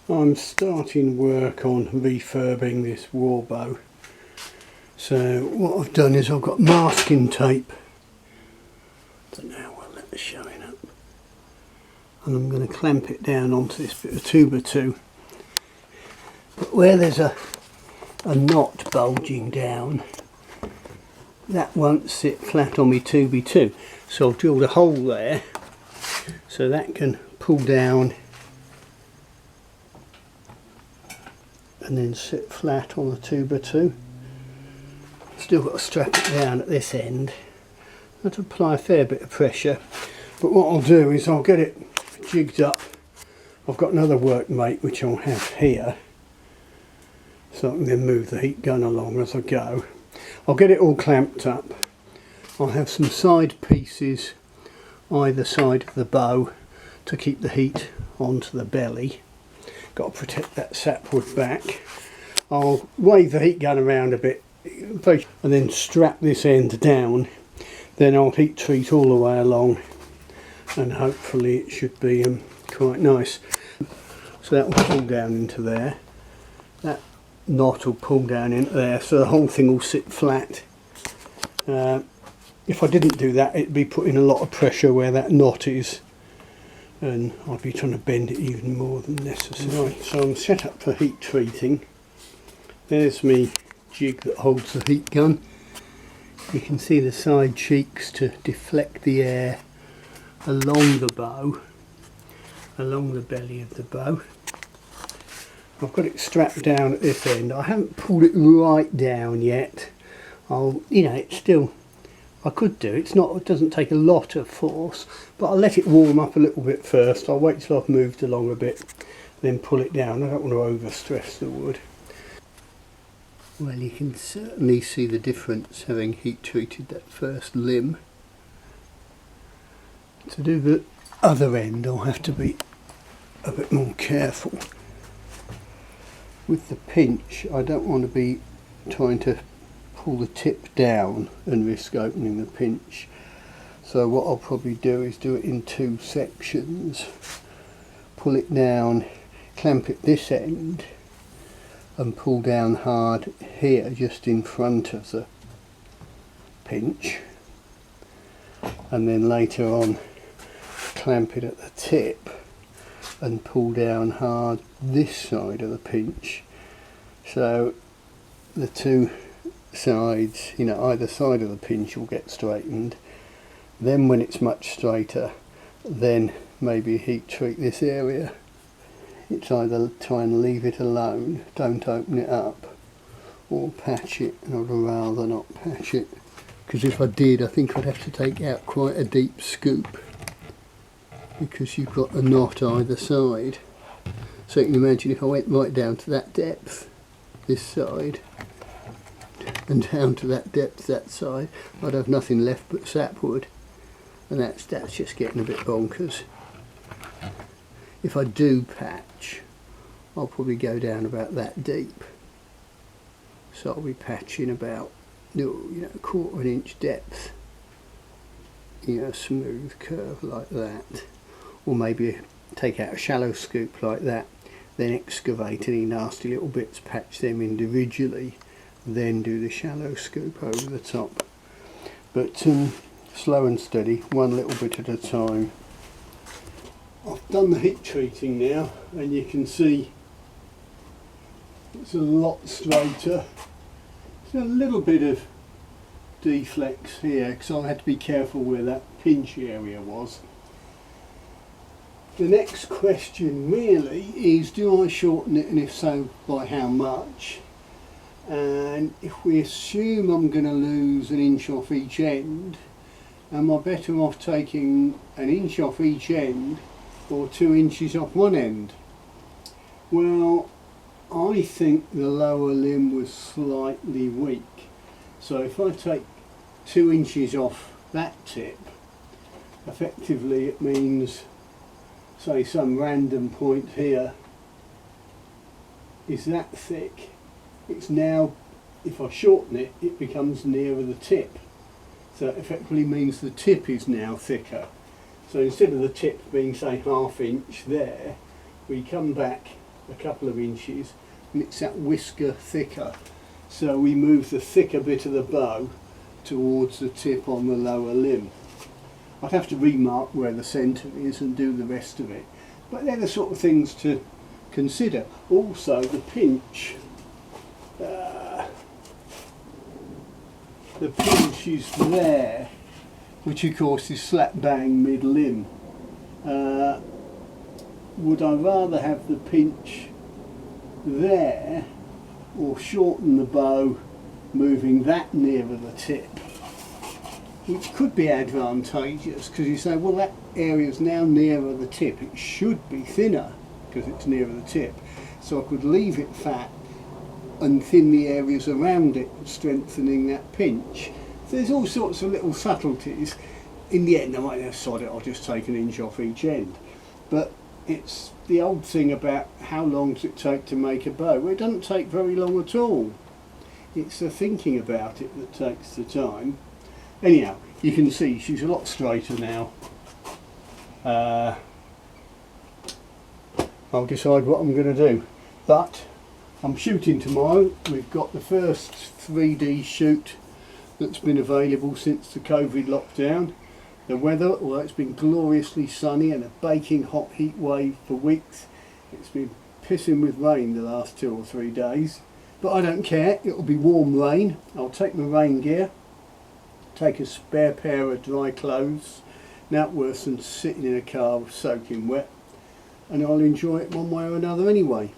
I'm starting work on refurbing this Warbow. So what I've done is I've got masking tape. I don't know how well that is showing up. And I'm going to clamp it down onto this bit of 2x2. But where there's a knot bulging down, that won't sit flat on my 2x2. So I've drilled a hole there so that can pull down and then sit flat on the 2x2. Still got to strap it down at this end. I have to apply a fair bit of pressure, but what I'll do is I'll get it jigged up. I've got another workmate which I'll have here, so I can then move the heat gun along as I go. I'll get it all clamped up. I'll have some side pieces either side of the bow to keep the heat onto the belly. Got to protect that sapwood back. I'll wave the heat gun around a bit and then strap this end down. Then I'll heat treat all the way along and hopefully it should be quite nice. So that will pull down into there. That knot will pull down into there, so the whole thing will sit flat. If I didn't do that, it'd be putting a lot of pressure where that knot is, and I'd be trying to bend it even more than necessary. Right, so I'm set up for heat treating. There's me jig that holds the heat gun. You can see the side cheeks to deflect the air along the bow, along the belly of the bow. I've got it strapped down at this end. I haven't pulled it right down yet. It's still, I could do. It doesn't take a lot of force, but I'll let it warm up a little bit first. I'll wait till I've moved along a bit, then pull it down. I don't want to overstress the wood. Well, you can certainly see the difference having heat treated that first limb. To do the other end, I'll have to be a bit more careful. With the pinch, I don't want to be trying to pull the tip down and risk opening the pinch. So what I'll probably do is do it in two sections. Pull it down, clamp it this end and pull down hard here just in front of the pinch, and then later on clamp it at the tip and pull down hard this side of the pinch, so the two sides, either side of the pinch will get straightened. Then when it's much straighter, then maybe heat treat this area. It's either try and leave it alone, don't open it up, or patch it, and I'd rather not patch it, because if I did, I think I'd have to take out quite a deep scoop, because you've got a knot either side. So you can imagine if I went right down to that depth, this side, and down to that depth, that side, I'd have nothing left but sapwood, and that's just getting a bit bonkers. If I do patch, I'll probably go down about that deep. So I'll be patching about, a quarter of an inch depth, a smooth curve like that. Or maybe take out a shallow scoop like that, then excavate any nasty little bits, patch them individually, then do the shallow scoop over the top. But slow and steady, one little bit at a time. I've done the heat treating now, and you can see it's a lot straighter. There's a little bit of deflex here because I had to be careful where that pinch area was. The next question really is, do I shorten it, and if so, by how much? And if we assume I'm going to lose an inch off each end, am I better off taking an inch off each end or 2 inches off one end? Well, I think the lower limb was slightly weak, so if I take 2 inches off that tip, effectively it means, say, some random point here is that thick. It's now, if I shorten it, it becomes nearer the tip, so it effectively means the tip is now thicker. So instead of the tip being, say, ½ inch there, we come back a couple of inches, and it's that whisker thicker. So we move the thicker bit of the bow towards the tip on the lower limb. I'd have to remark where the centre is and do the rest of it, but they're the sort of things to consider. Also the pinch, is there, which of course is slap bang mid limb. Would I rather have the pinch there, or shorten the bow moving that nearer the tip, which could be advantageous, because you say, well, that area is now nearer the tip, it should be thinner because it's nearer the tip, so I could leave it fat and thin the areas around it, strengthening that pinch. So there's all sorts of little subtleties. In the end I might have sod it, I'll just take an inch off each end, but it's the old thing about how long does it take to make a bow. Well, it doesn't take very long at all. It's the thinking about it that takes the time. Anyhow, you can see she's a lot straighter now. I'll decide what I'm going to do. But I'm shooting tomorrow. We've got the first 3D shoot that's been available since the COVID lockdown. The weather, although it's been gloriously sunny and a baking hot heat wave for weeks, it's been pissing with rain the last 2 or 3 days. But I don't care, it'll be warm rain. I'll take my rain gear, take a spare pair of dry clothes, not worse than sitting in a car soaking wet, and I'll enjoy it one way or another anyway.